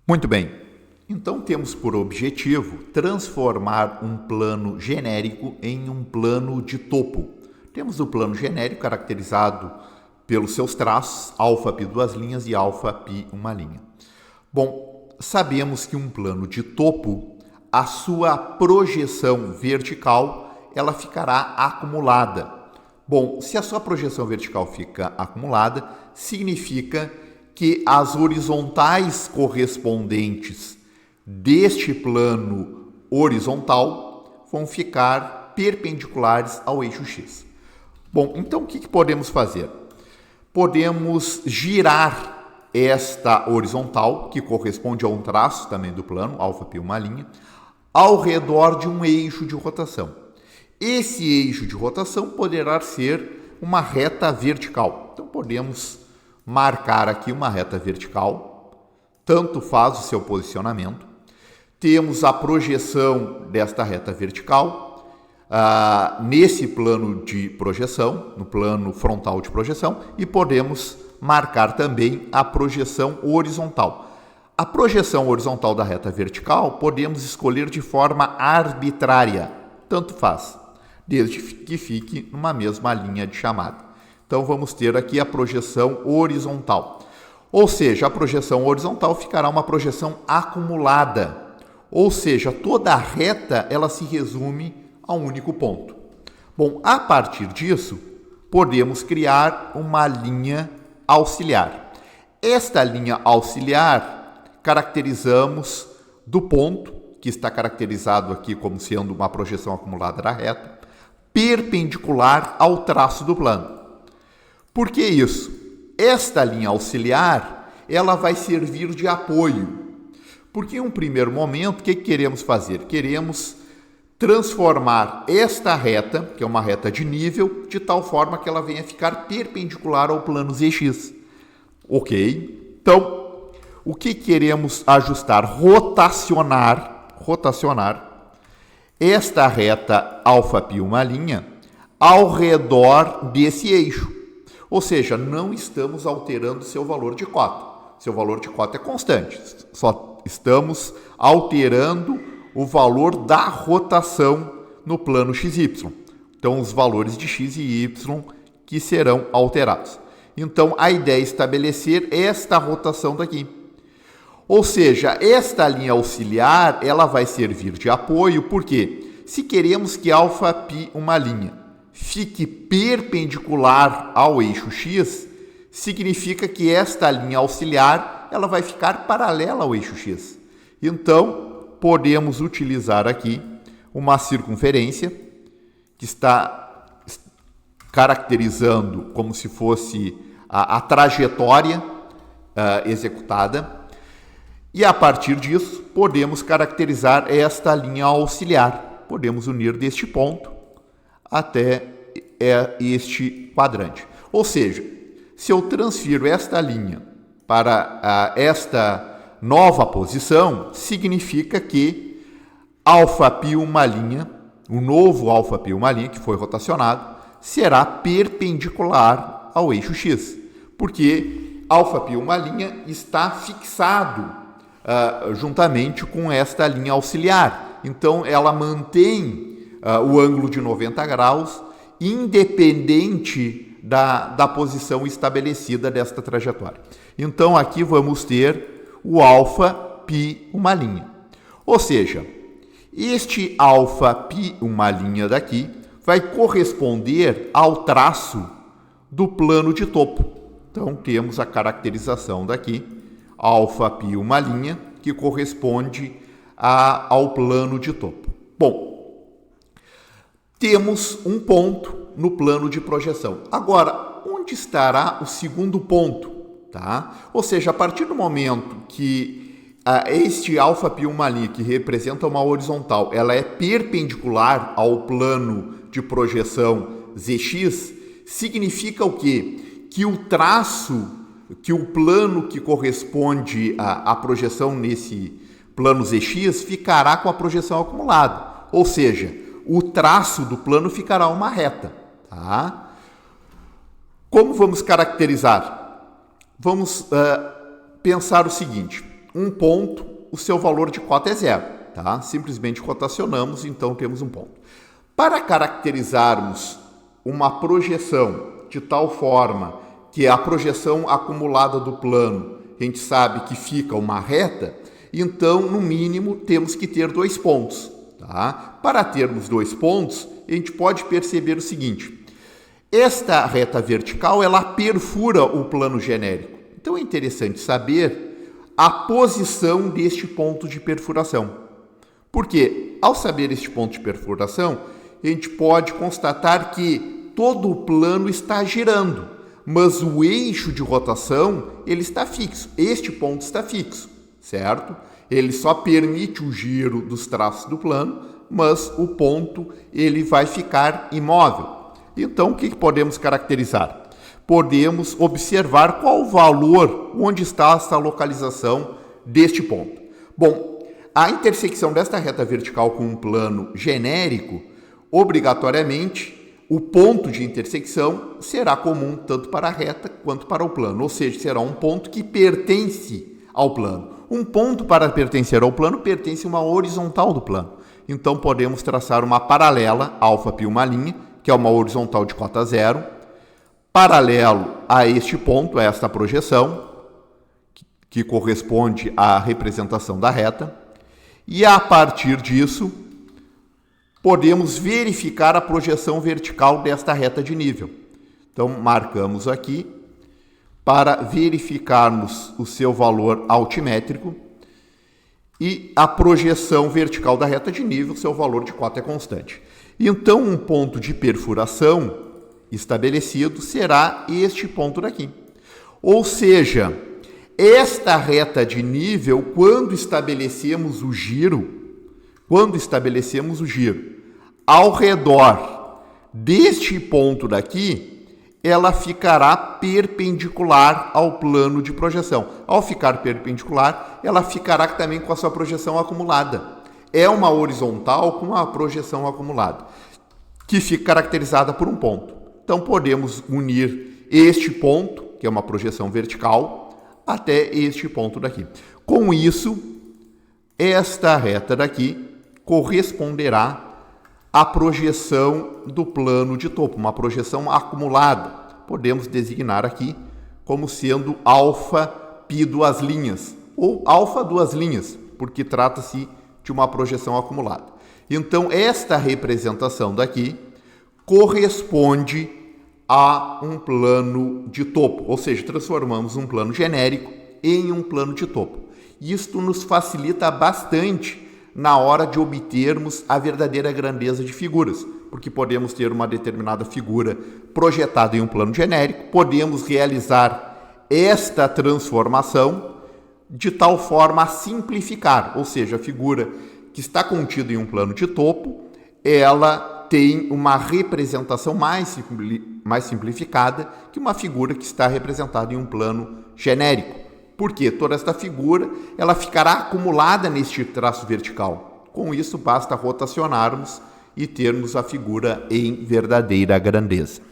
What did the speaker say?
Muito bem, então temos por objetivo transformar um plano genérico em um plano de topo. Temos o plano genérico caracterizado pelos seus traços, απ duas linhas e απ uma linha. Bom, sabemos que um plano de topo, a sua projeção vertical, ela ficará acumulada. Bom, se a sua projeção vertical fica acumulada, significa que as horizontais correspondentes deste plano horizontal vão ficar perpendiculares ao eixo X. Bom, então o que podemos fazer? Podemos girar esta horizontal, que corresponde a um traço também do plano, απ uma linha, ao redor de um eixo de rotação. Esse eixo de rotação poderá ser uma reta vertical. Então podemos marcar aqui uma reta vertical, tanto faz o seu posicionamento. Temos a projeção desta reta vertical nesse plano de projeção, no plano frontal de projeção, e podemos marcar também a projeção horizontal. A projeção horizontal da reta vertical podemos escolher de forma arbitrária, tanto faz, desde que fique numa mesma linha de chamada. Então vamos ter aqui a projeção horizontal. Ou seja, a projeção horizontal ficará uma projeção acumulada. Ou seja, toda a reta ela se resume a um único ponto. Bom, a partir disso, podemos criar uma linha auxiliar. Esta linha auxiliar caracterizamos do ponto, que está caracterizado aqui como sendo uma projeção acumulada da reta, perpendicular ao traço do plano. Por que isso? Esta linha auxiliar, ela vai servir de apoio. Porque em um primeiro momento, o que queremos fazer? Queremos transformar esta reta, que é uma reta de nível, de tal forma que ela venha ficar perpendicular ao plano ZX. Ok? Então, o que queremos ajustar? Rotacionar esta reta απ uma linha ao redor desse eixo. Ou seja, não estamos alterando seu valor de cota. Seu valor de cota é constante. Só estamos alterando o valor da rotação no plano XY. Então, os valores de x e y que serão alterados. Então, a ideia é estabelecer esta rotação daqui. Ou seja, esta linha auxiliar, ela vai servir de apoio, porque se queremos que απ uma linha fique perpendicular ao eixo X, significa que esta linha auxiliar ela vai ficar paralela ao eixo X. Então, podemos utilizar aqui uma circunferência que está caracterizando como se fosse a trajetória executada. E a partir disso, podemos caracterizar esta linha auxiliar. Podemos unir deste ponto até este quadrante. Ou seja, se eu transfiro esta linha para esta nova posição, significa que απ uma linha, o novo απ uma linha que foi rotacionado, será perpendicular ao eixo X, porque απ uma linha está fixado juntamente com esta linha auxiliar. Então, ela mantém o ângulo de 90 graus, independente da posição estabelecida desta trajetória. Então, aqui vamos ter o απ uma linha. Ou seja, este απ uma linha daqui vai corresponder ao traço do plano de topo. Então, temos a caracterização daqui, απ uma linha, que corresponde ao plano de topo. Bom, temos um ponto no plano de projeção. Agora, onde estará o segundo ponto? Tá? Ou seja, a partir do momento que este απ uma linha, que representa uma horizontal, ela é perpendicular ao plano de projeção ZX, significa o quê? Que o traço, que o plano que corresponde à projeção nesse plano ZX ficará com a projeção acumulada. Ou seja, o traço do plano ficará uma reta. Tá? Como vamos caracterizar? Vamos pensar o seguinte. um ponto, o seu valor de cota é zero, tá? Simplesmente rotacionamos, então temos um ponto. Para caracterizarmos uma projeção de tal forma que a projeção acumulada do plano, a gente sabe que fica uma reta, então, no mínimo, temos que ter 2 pontos, tá? Para termos 2 pontos, a gente pode perceber o seguinte: esta reta vertical, ela perfura o plano genérico. Então, é interessante saber a posição deste ponto de perfuração. Porque, ao saber este ponto de perfuração, a gente pode constatar que todo o plano está girando, mas o eixo de rotação, ele está fixo. Este ponto está fixo, certo? Ele só permite o giro dos traços do plano, mas o ponto, ele vai ficar imóvel. Então, o que podemos caracterizar? Podemos observar qual o valor, onde está essa localização deste ponto. Bom, a intersecção desta reta vertical com um plano genérico, obrigatoriamente, o ponto de intersecção será comum tanto para a reta quanto para o plano, ou seja, será um ponto que pertence ao plano. Um ponto para pertencer ao plano pertence a uma horizontal do plano. Então, podemos traçar uma paralela, alfa-π uma linha, que é uma horizontal de cota zero, paralelo a este ponto, a esta projeção, que corresponde à representação da reta, e a partir disso, podemos verificar a projeção vertical desta reta de nível. Então, marcamos aqui para verificarmos o seu valor altimétrico e a projeção vertical da reta de nível, seu valor de cota é constante. Então, um ponto de perfuração estabelecido será este ponto daqui. Ou seja, esta reta de nível, quando estabelecemos o giro, ao redor deste ponto daqui, ela ficará perpendicular ao plano de projeção. Ao ficar perpendicular, ela ficará também com a sua projeção acumulada. É uma horizontal com a projeção acumulada, que fica caracterizada por um ponto. Então, podemos unir este ponto, que é uma projeção vertical, até este ponto daqui. Com isso, esta reta daqui corresponderá à projeção do plano de topo, uma projeção acumulada. Podemos designar aqui como sendo alfa-π duas linhas, ou alfa duas linhas, porque trata-se de uma projeção acumulada. Então, esta representação daqui corresponde a um plano de topo, ou seja, transformamos um plano genérico em um plano de topo. Isto nos facilita bastante na hora de obtermos a verdadeira grandeza de figuras, porque podemos ter uma determinada figura projetada em um plano genérico, podemos realizar esta transformação de tal forma a simplificar, ou seja, a figura que está contida em um plano de topo, ela tem uma representação mais simplificada que uma figura que está representada em um plano genérico. Porque toda esta figura ela ficará acumulada neste traço vertical. Com isso, basta rotacionarmos e termos a figura em verdadeira grandeza.